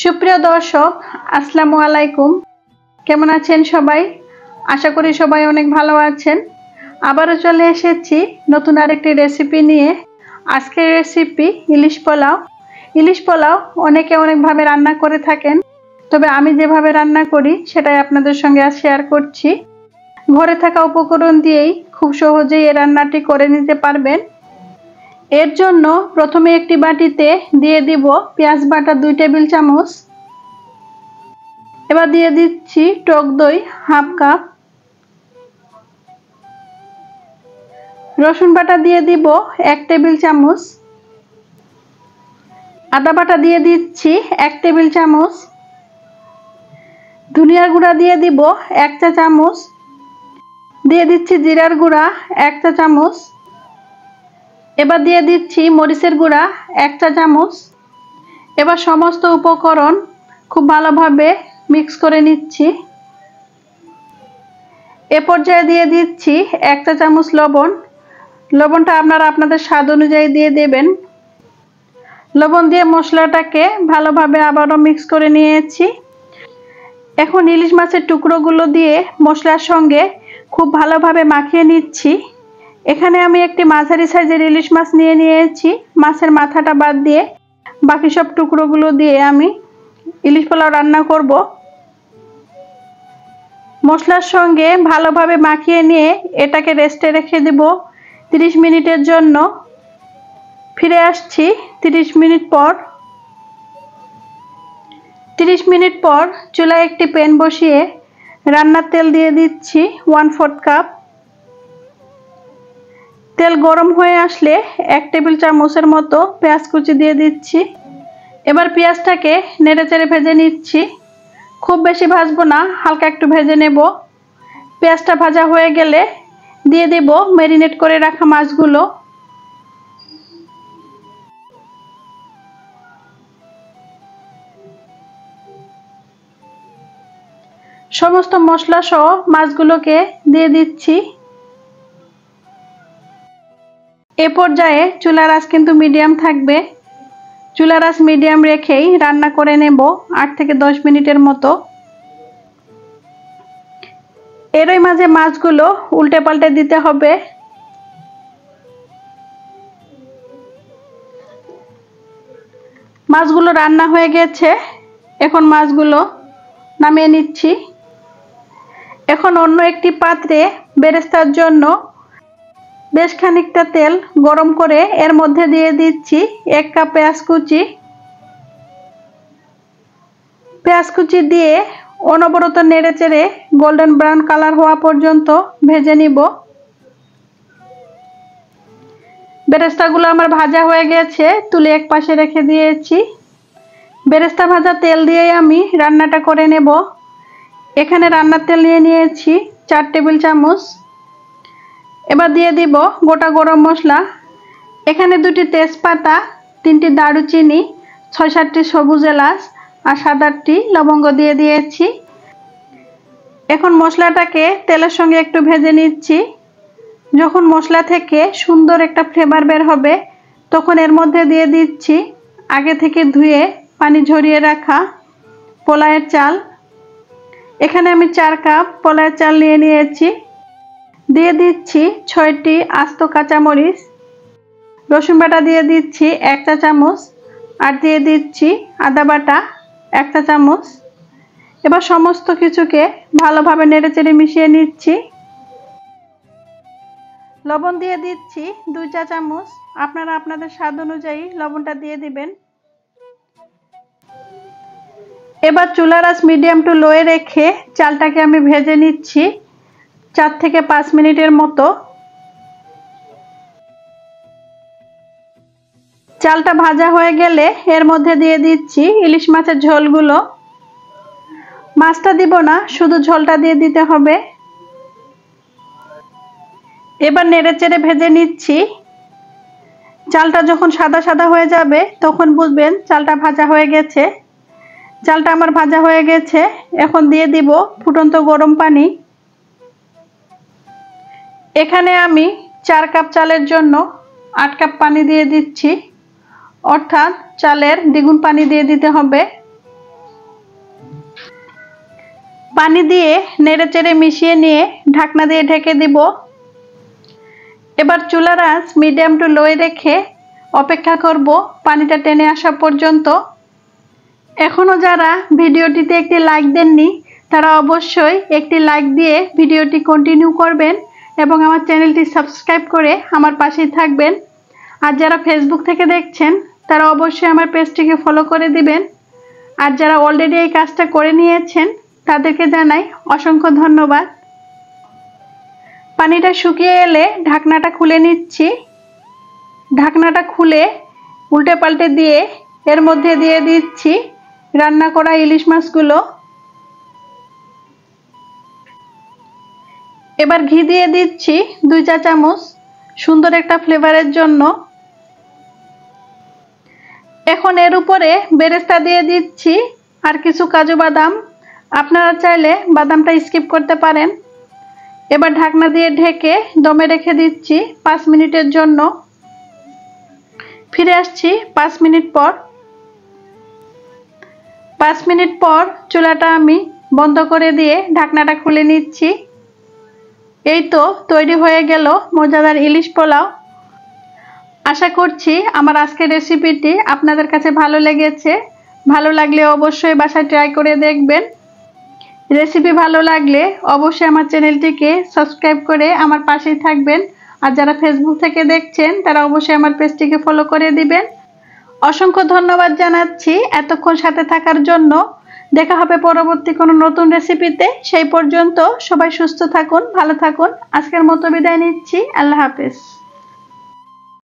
সুপ্রিয় দর্শক, আসসালামু আলাইকুম। কেমন আছেন সবাই? আশা করি সবাই অনেক ভালো আছেন। আবারও চলে এসেছি নতুন আরেকটি রেসিপি নিয়ে। আজকের রেসিপি ইলিশ পোলাও। ইলিশ পোলাও অনেকে অনেকভাবে রান্না করে থাকেন, তবে আমি যেভাবে রান্না করি সেটাই আপনাদের সঙ্গে আজ শেয়ার করছি। ঘরে থাকা উপকরণ দিয়েই খুব সহজেই এই রান্নাটি করে নিতে পারবেন। এর জন্য প্রথমে একটি বাটিতে দিয়ে দিব পেঁয়াজ বাটা 2 টেবিল চামচ। এবার দিয়ে দিচ্ছি টক দই হাফ কাপ, রসুন বাটা দিয়ে দিব 1 টেবিল চামচ, আদা বাটা দিয়ে দিচ্ছি 1 টেবিল চামচ, ধনিয়ার গুঁড়া দিয়ে দিব 1 চা চামচ, দিয়ে দিচ্ছি জিরার গুঁড়া 1 চা চামচ। এবার দিয়ে দিচ্ছি মরিচের গুঁড়া 1 চা চামচ। এবার সমস্ত উপকরণ খুব ভালোভাবে মিক্স করে নিচ্ছি। এ পর্যায়ে দিয়ে দিচ্ছি 1 চা চামচ লবণ। লবণটা আপনারা আপনাদের স্বাদ অনুযায়ী দিয়ে দেবেন। লবণ দিয়ে মশলাটাকে ভালোভাবে আবারও মিক্স করে নিয়েছি। এখন ইলিশ মাছের টুকরোগুলো দিয়ে মশলার সঙ্গে খুব ভালোভাবে মাখিয়ে নিচ্ছি। এখানে আমি একটি মাঝারি সাইজের ইলিশ মাছ নিয়ে নিয়েছি। মাছের মাথাটা বাদ দিয়ে বাকি সব টুকরোগুলো দিয়ে আমি ইলিশ পোলাও রান্না করব। মশলার সঙ্গে ভালোভাবে মাখিয়ে নিয়ে এটাকে রেস্টে রেখে দেব 30 মিনিটের জন্য। ফিরে আসছি 30 মিনিট পর। 30 মিনিট পর চুলায় একটি প্যান বসিয়ে রান্নার তেল দিয়ে দিচ্ছি 1/4 কাপ। তেল গরম হয়ে আসলে 1 টেবিল চামচের মতো পেঁয়াজ কুচি দিয়ে দিচ্ছি। এবার পেঁয়াজটাকে নেড়েচেড়ে ভেজে নিচ্ছি। খুব বেশি ভাজবো না, হালকা একটু ভেজে নেব। পেঁয়াজটা ভাজা হয়ে গেলে দিয়ে দেব ম্যারিনেট করে রাখা মাছগুলো। সমস্ত মশলা সহ মাছগুলোকে দিয়ে দিচ্ছি। এ পর্যায়ে চুলার আঁচ কিন্তু মিডিয়াম থাকবে। চুলার আঁচ মিডিয়াম রেখেই রান্না করে নেব 8 থেকে 10 মিনিটের মতো। এরই মাঝে মাছগুলো উল্টে পাল্টে দিতে হবে। মাছগুলো রান্না হয়ে গেছে, এখন মাছগুলো নামিয়ে নিচ্ছি। এখন অন্য একটি পাত্রে বেরেস্তার জন্য বেশ খানিকটা তেল গরম করে এর মধ্যে দিয়ে দিচ্ছি 1 কাপ পেঁয়াজ কুচি। পেঁয়াজ কুচি দিয়ে অনবরত নেড়েচেড়ে গোল্ডেন ব্রাউন কালার হওয়া পর্যন্ত ভেজে নিব। বেরেস্তাগুলো আমার ভাজা হয়ে গেছে, তুলে এক পাশে রেখে দিয়েছি। বেরেস্তা ভাজা তেল দিয়েই আমি রান্নাটা করে নেব। এখানে রান্নার তেল নিয়ে নিয়েছি 4 টেবিল চামচ। এবার দিয়ে দিব গোটা গরম মশলা। এখানে 2টি তেজপাতা, 3টি দারুচিনি, 6-7টি সবুজ এলাচ আর 7-8টি লবঙ্গ দিয়ে দিয়েছি। এখন মশলাটাকে তেলের সঙ্গে একটু ভেজে নিচ্ছি। যখন মশলা থেকে সুন্দর একটা ফ্লেভার বের হবে তখন এর মধ্যে দিয়ে দিচ্ছি আগে থেকে ধুয়ে পানি ঝরিয়ে রাখা পোলাওয়ের চাল। এখানে আমি 4 কাপ পোলাওয়ের চাল নিয়ে নিয়েছি। দিয়ে দিচ্ছি 6টি আস্ত কাঁচামরিচ। রসুন বাটা দিয়ে দিচ্ছি 1 চা চামচ আর দিয়ে দিচ্ছি আদা বাটা 1 চা চামচ। এবার সমস্ত কিছুকে ভালোভাবে নেড়েচেড়ে মিশিয়ে নিচ্ছি। লবণ দিয়ে দিচ্ছি 2 চা চামচ। আপনারা আপনাদের স্বাদ অনুযায়ী লবণটা দিয়ে দিবেন। এবার চুলার আঁচ মিডিয়াম টু লোয়ে রেখে চালটাকে আমি ভেজে নিচ্ছি 4 থেকে 5 মিনিটের মতো। চালটা ভাজা হয়ে গেলে এর মধ্যে দিয়ে দিচ্ছি ইলিশ মাছের ঝোলগুলো। মাছটা দিব না, শুধু ঝোলটা দিয়ে দিতে হবে। এবার নেড়েচেড়ে ভেজে নিচ্ছি। চালটা যখন সাদা সাদা হয়ে যাবে তখন বুঝবেন চালটা ভাজা হয়ে গেছে। চালটা আমার ভাজা হয়ে গেছে। এখন দিয়ে দিব ফুটন্ত গরম পানি। এখানে আমি 4 কাপ চালের জন্য 8 কাপ পানি দিয়ে দিচ্ছি। অর্থাৎ চালের দ্বিগুণ পানি দিয়ে দিতে হবে। পানি দিয়ে নেড়েচেড়ে মিশিয়ে নিয়ে ঢাকনা দিয়ে ঢেকে দিব। এবার চুলার আঁচ মিডিয়াম টু লোয়ে রেখে অপেক্ষা করব পানিটা টেনে আসা পর্যন্ত। এখনো যারা ভিডিওটিতে একটি লাইক দেননি তারা অবশ্যই একটি লাইক দিয়ে ভিডিওটি কন্টিনিউ করবেন এবং আমার চ্যানেলটি সাবস্ক্রাইব করে আমার পাশেই থাকবেন। আর যারা ফেসবুক থেকে দেখছেন তারা অবশ্যই আমার পেজটিকে ফলো করে দিবেন। আর যারা অলরেডি এই কাজটা করে নিয়েছেন তাদেরকে জানাই অসংখ্য ধন্যবাদ। পানিটা শুকিয়ে এলে ঢাকনাটা খুলে নিচ্ছি। ঢাকনাটা খুলে উল্টে পাল্টে দিয়ে এর মধ্যে দিয়ে দিচ্ছি রান্না করা ইলিশ মাছগুলো। এবার ঘি দিয়ে দিচ্ছি 2 চা চামচ সুন্দর একটা ফ্লেভারের জন্য। এখন এর উপরে বেরেস্তা দিয়ে দিচ্ছি আর কিছু কাজু বাদাম। আপনারা চাইলে বাদামটা স্কিপ করতে পারেন। এবার ঢাকনা দিয়ে ঢেকে দমে রেখে দিচ্ছি 5 মিনিটের জন্য। ফিরে আসছি 5 মিনিট পর। 5 মিনিট পর চুলাটা আমি বন্ধ করে দিয়ে ঢাকনাটা খুলে নিচ্ছি। এই তো তৈরি হয়ে গেল মজাদার ইলিশ পোলাও। আশা করছি আমার আজকের রেসিপিটি আপনাদের কাছে ভালো লেগেছে। ভালো লাগলে অবশ্যই বাসায় ট্রাই করে দেখবেন। রেসিপি ভালো লাগলে অবশ্যই আমার চ্যানেলটিকে সাবস্ক্রাইব করে আমার পাশেই থাকবেন। আর যারা ফেসবুক থেকে দেখছেন তারা অবশ্যই আমার পেজটিকে ফলো করে দিবেন। অসংখ্য ধন্যবাদ জানাচ্ছি এতক্ষণ সাথে থাকার জন্য। দেখা হবে পরবর্তী কোনো নতুন রেসিপিতে। সেই পর্যন্ত সবাই সুস্থ থাকুন, ভালো থাকুন। আজকের মতো বিদায় নিচ্ছি। আল্লাহ হাফেজ।